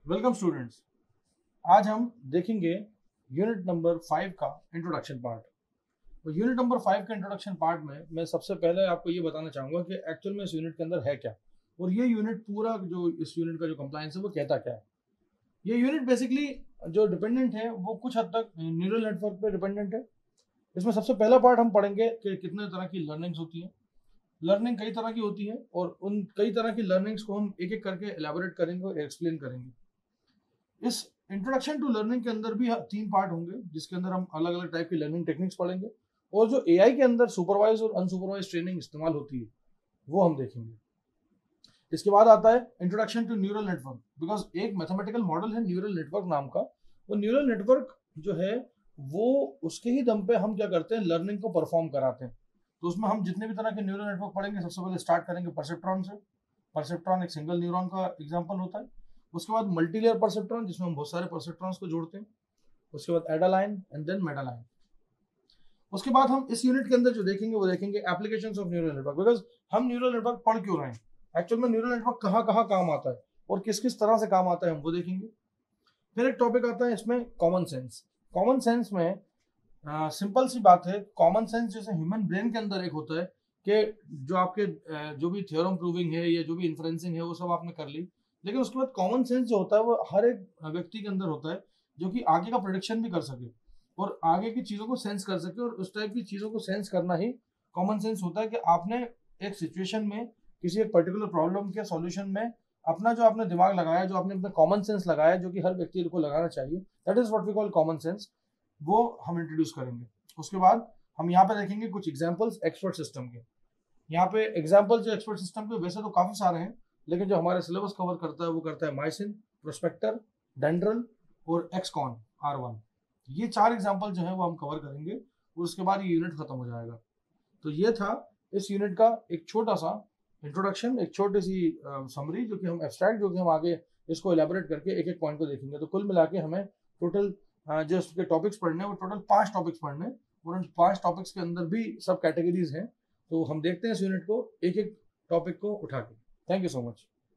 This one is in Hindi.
Welcome students. आज हम देखेंगे यूनिट नंबर 5 का इंट्रोडक्शन पार्ट। तो यूनिट नंबर 5 के इंट्रोडक्शन पार्ट में मैं सबसे पहले आपको ये बताना चाहूँगा कि एक्चुअल में इस यूनिट के अंदर है क्या, और ये यूनिट पूरा जो इस यूनिट का जो कंप्लायंस है वो कहता क्या है। ये यूनिट बेसिकली जो डिपेंडेंट है वो कुछ हद तक न्यूरल नेटवर्क पे डिपेंडेंट है। इसमें सबसे पहला पार्ट हम पढ़ेंगे कि कितने तरह की लर्निंग्स होती हैं। लर्निंग कई तरह की होती है और उन कई तरह की लर्निंग्स को हम एक एक करके एलैबोरेट करेंगे और एक्सप्लेन करेंगे। इस इंट्रोडक्शन टू लर्निंग के अंदर भी 3 पार्ट होंगे, जिसके अंदर हम अलग अलग टाइप की लर्निंग टेक्निक्स पढ़ेंगे, और जो एआई के अंदर सुपरवाइज और अनसुपरवाइज ट्रेनिंग इस्तेमाल होती है वो हम देखेंगे। इसके बाद आता है introduction to neural network, because एक मैथमेटिकल मॉडल है न्यूरल नेटवर्क नाम का। वो न्यूरल नेटवर्क जो है वो उसके ही दम पे हम क्या करते हैं, लर्निंग को परफॉर्म कराते हैं। तो उसमें हम जितने भी तरह के न्यूरल नेटवर्क पढ़ेंगे, सबसे पहले स्टार्ट करेंगे परसेप्ट्रॉन से। परसेप्ट्रॉन एक सिंगल न्यूरॉन का एग्जाम्पल होता है। उसके बाद मल्टीलेयर परसेप्ट्रॉन, जिसमें हम बहुत सारे परसेप्ट्रॉन्स को जोड़ते हैं। उसके बाद एडालाइन एंड देन मेडालाइन। उसके बाद हम इस यूनिट के अंदर जो देखेंगे वो देखेंगे applications of neural network, because हम न्यूरल नेटवर्क पढ़ क्यों रहे हैं, एक्चुअल में न्यूरल नेटवर्क कहाँ कहाँ काम आता है और किस किस तरह से काम आता है हम वो देखेंगे। फिर एक टॉपिक आता है इसमें कॉमन सेंस। कॉमन सेंस में सिंपल सी बात है, कॉमन सेंस जैसे ह्यूमन ब्रेन के अंदर एक होता है कि जो आपके जो भी थ्योरम प्रूविंग है या जो भी इन्फ्रेंसिंग है वो सब आपने कर ली, लेकिन उसके बाद कॉमन सेंस जो होता है वो हर एक व्यक्ति के अंदर होता है, जो कि आगे का प्रोडिक्शन भी कर सके और आगे की चीज़ों को सेंस कर सके। और उस टाइप की चीज़ों को सेंस करना ही कॉमन सेंस होता है, कि आपने एक सिचुएशन में किसी एक पर्टिकुलर प्रॉब्लम के सॉल्यूशन में अपना जो आपने दिमाग लगाया, जो आपने अपना कॉमन सेंस लगाया, जो कि हर व्यक्ति को लगाना चाहिए, that is what we call common sense, वो हम इंट्रोड्यूस करेंगे। उसके बाद हम यहाँ पे देखेंगे कुछ एग्जांपल्स एक्सपर्ट सिस्टम के। यहाँ पे एग्जांपल जो एक्सपर्ट सिस्टम के वैसे तो काफी सारे हैं, लेकिन जो हमारे सिलेबस कवर करता है वो करता है माइसिन, प्रोस्पेक्टर, डेंड्रल और एक्सकॉन R1। ये 4 एग्जांपल जो है वो हम कवर करेंगे और उसके बाद ये यूनिट खत्म हो जाएगा। तो ये था इस यूनिट का एक छोटा सा इंट्रोडक्शन, एक छोटी सी समरी, जो कि हम एब्स्ट्रैक्ट, जो कि हम आगे इसको एलैबोरेट करके एक एक पॉइंट को देखेंगे। तो कुल मिला के हमें टोटल जो इसके टॉपिक्स पढ़ने हैं वो टोटल 5 टॉपिक्स पढ़ने हैं, और उन 5 टॉपिक्स के अंदर भी सब कैटेगरीज हैं। तो हम देखते हैं इस यूनिट को एक एक टॉपिक को उठा के। Thank you so much.